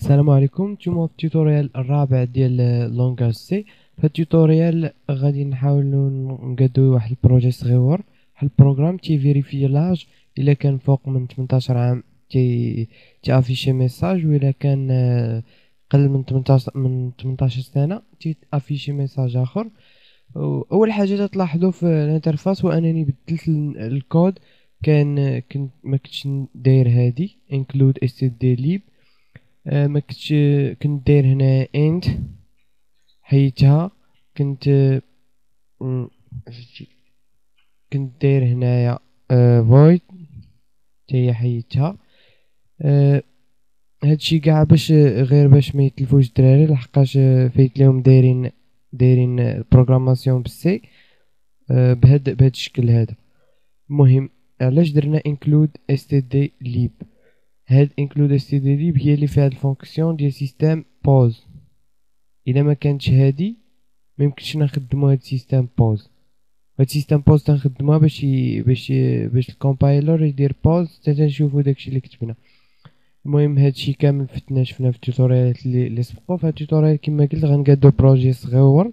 السلام عليكم. نتوما في التوتوريال الرابع ديال لونغاج سي. في التوتوريال غادي نحاولوا نقادو واحد البروجي صغيور، واحد البروغرام تيفيريفي لاج. الا كان فوق من 18 عام تي ميساج، والا كان قل من 18 سنه افيشي ميساج اخر. اول حاجه تلاحظوا في الانترفاس هو انني بدلت الكود. كنت ما كنتش داير هادي include std ما كنت داير هنا اند حيدتها. كنت م، كنت داير هنايا void هي حيدتها. هادشي كاع باش غير باش ما يتلفوش الدراري، لحقاش فايت ليهم دايرين البروغراماسيون بالسي بهاد الشكل هذا. المهم علاش درنا include std lib؟ هاد include std lib هي اللي فيها الفونكسيون ديال سيستم pause. الا ما كانتش هادي ميمكنش نخدمو هاد سيستم بوز. هاد سيستم بوز تنخدموها باش الكومبايلر يدير بوز حتى تنشوفو داكشي اللي كتبنا. المهم هادشي كامل شفنا في التوتوريالات اللي سبقوا. في التوتوريال كما قلت غنقادو بروجي صغيور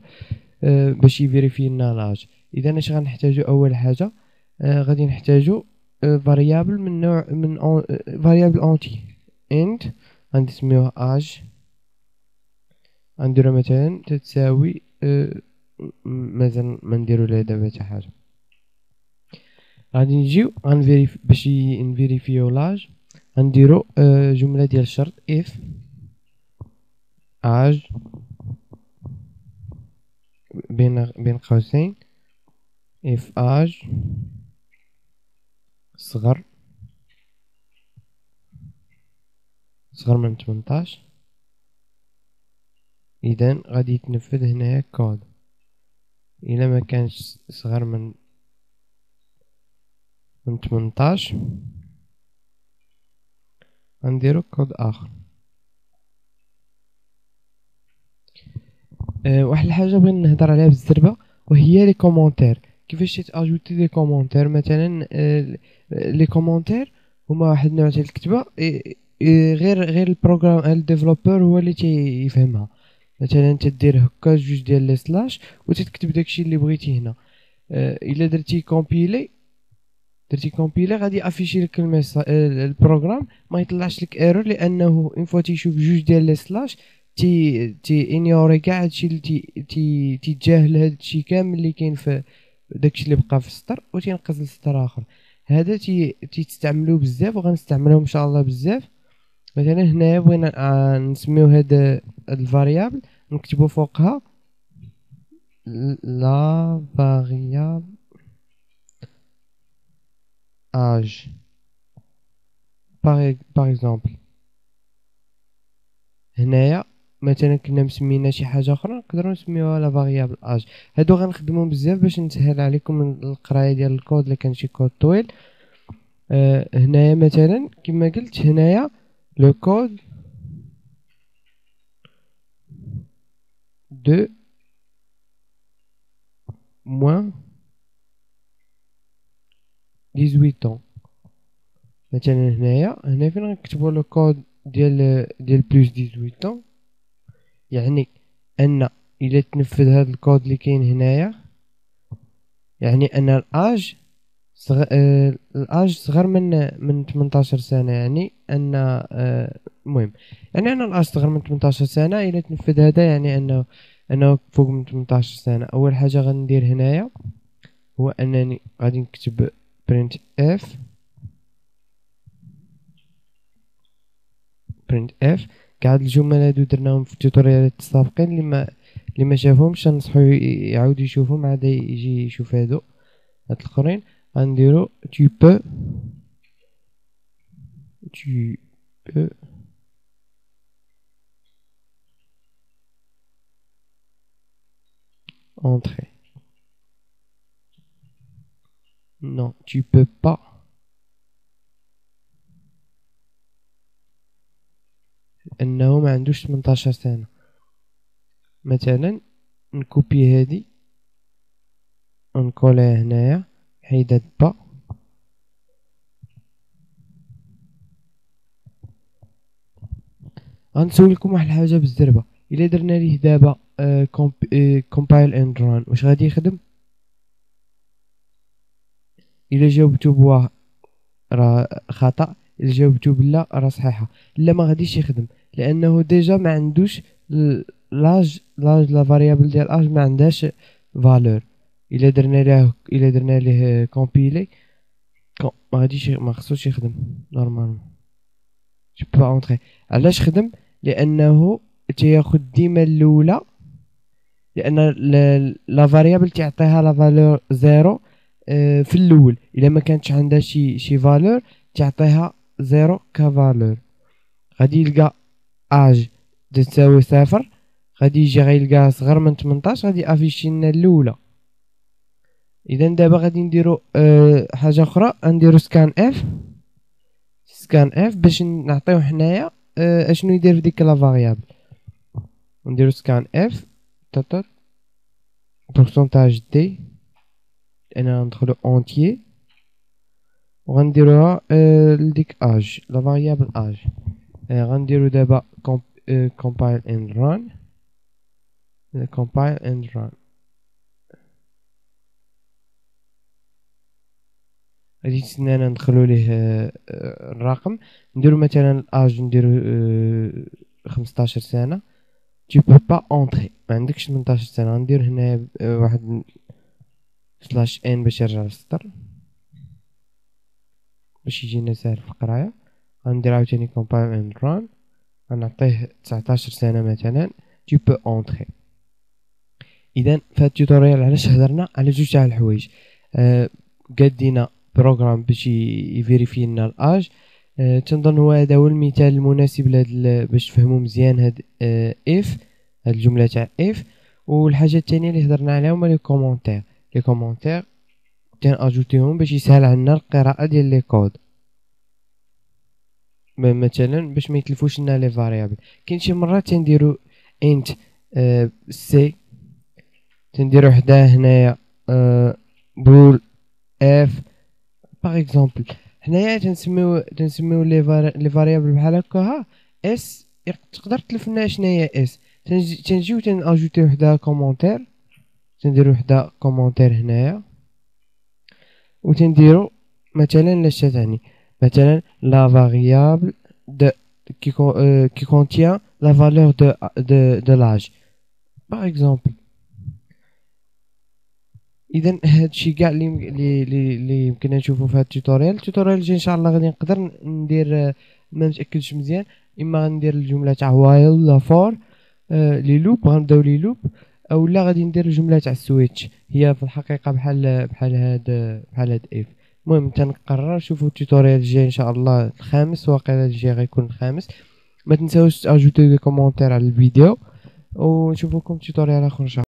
باش يفيريفي لنا لاج. اذا اش غنحتاجو؟ اول حاجه غادي نحتاجو فاريابل من نوع من فاريابل اونتي اند غادي نسميوه اج. عندنا مثلا تتساوي مازال ما نديرو لها دابا حتى حاجه. غادي نجيو باش نفيريفيو لاج. غنديرو جمله ديال الشرط if age بين قوسين if age صغر من 18. اذا غادي يتنفذ هنايا كود. الا ما كانش صغر من 18 غنديرو كود اخر. واحد الحاجه بغيت نهضر عليها بالزربه وهي لي كومونتير. كيفاش تاجوتي لي كومونتير؟ مثلا لي كومونتير هما واحد النوع ديال الكتابه غير البروغرام الديفلوبر هو اللي تيفهمها. مثلا تدير هكا جوج ديال لي سلاش وتكتب داكشي اللي بغيتي هنا. الا درتي كومبيلي غادي افيشي لك البروغرام ما يطلعش لك ايرور، لانه اون فوا تيشوف جوج ديال لي سلاش تي انيوري كاع هادشي اللي تيتجاهل هادشي كامل اللي كاين في داكشي اللي بقى في السطر وتينقز لسطر اخر. هذا تيستعملوه بزاف وغنستعملوه ان شاء الله بزاف. مثلا هنايا بغينا نسميو هاد الفاريابل نكتبو فوقها لا فاريابل age باغ اكزومبل. هنايا مثلا كنا مسمينا شي حاجه اخرى نقدروا نسميوها لا فاريابل اج. هادو غنخدمو بزاف باش نسهل عليكم القرايه ديال الكود الا كان شي كود طويل. هنايا مثلا كما قلت هنايا لو كود دو موان 18 ans. مثلا هنا فين غنكتبوا لو كود ديال بلوس 18 ans، يعني ان الا تنفذ هذا الكود اللي كاين هنايا يعني ان الاج صغر من 18 سنه. يعني ان المهم يعني ان الاج صغر من 18 سنه الا تنفذ هذا يعني انه فوق من 18 سنه. اول حاجه غندير هنايا هو انني غادي نكتب printf. كاع هاد الجمل هادو درناهم في التوتوريالات السابقين. اللي ما شافهمش ننصحو يعاود يشوفهم عاد يجي يشوف هادو هاد الاخرين. غنديرو tu peux entrer. Non, tu peux pas. انه ما عندوش 18 سنة. مثلا نكوبي هادي ونكوليها هنايا حيدات با. غنسولكم واحد الحاجه بالزربه. الا درنا ليه دابا كومبايل اند ران واش غادي يخدم؟ الا جاوبتو بواه راه خطا، الا جاوبتو بلا راه صحيحه. لا ما غاديش يخدم لانه ديجا ما عندوش لاج لا فاريابل ديال اج ما عندهاش فالور. الا درنا ليه كومبيلي ما غاديش ما خصوش يخدم نورمالمون. جو با اونطري. علاش خدم؟ لانه تياخد ديما الاولى، لان لا فاريابل تعطيها لا فالور زيرو في الاول. الا ما كانتش عندها شي فالور تعطيها زيرو كفالور. غادي يلقى اج تساوي صفر، غادي يجي غيلقاها صغر من 18 غادي افيشي لنا الاولى. اذا دابا غادي نديرو حاجه اخرى، نديرو سكان اف باش نعطيو حنايا اشنو يدير في ديك لا فاريابل. نديرو سكان اف تاتات pourcentage دي، انا ندخلو اونتيي وغنديروها لديك اج لا فاريابل اج. غنديرو دابا compile and run. compile and run غادي تسنانا ندخلو ليه الرقم. نديرو مثلا الاج نديرو 15 سنه. tu peux pas entrer ما عندكش 18 سنه. غندير هنا واحد سلاش ان باش يرجع للسطر باش يجينا ساهل في القرايه. غندير عاوتاني compile and run، غنعطيه 19 سنه مثلا. tu peux entrer. اذا في هذا التوتوريال علاش هضرنا على جوج تاع الحوايج. قدينا بروغرام باش يفيريفي لنا الاج. تنظن هو هذا هو المثال المناسب باش تفهموا مزيان هاد اف، هاد الجمله تاع اف. والحاجه الثانيه اللي هضرنا عليها هما لي كومونتير تنأجوتيهم باش يسهل عنا القراءه ديال لي كود. مثلا باش ما يتلفوش لنا لي فاريابل. كاين شي مرات تنديرو انت سي، تنديرو حداه هنايا بول اف باغ اكزومبل. هنايا تنسميو لي فاريابل بحال هكا اس. تقدر تلف لنا شناهي اس. تنجيو تنأجوتيو حداها كومونتير، تنديرو حدا كومونتير هنايا وتنديرو مثلا لاش تعني مثلا لا فاريابل de qui contient la valeur de l'âge par exemple. اذا هادشي كاع اللي يمكن نشوفو في هاد التوتوريال الجاي ان شاء الله. غادي نقدر ندير ما متاكدش مزيان، اما غندير الجمله تاع وايل ولا فور لي لوب، غنبداو لي لوب، اولا غادي ندير الجمله تاع السويتش. هي في الحقيقه بحال هاد اف. المهم تنقرر. شوفوا التوتوريال الجاي ان شاء الله الخامس، واقيلا الجاي غيكون الخامس. ما تنساوش تاجوتو دي كومونتير على الفيديو، ونشوفوكم توتوريال اخر ان شاء الله.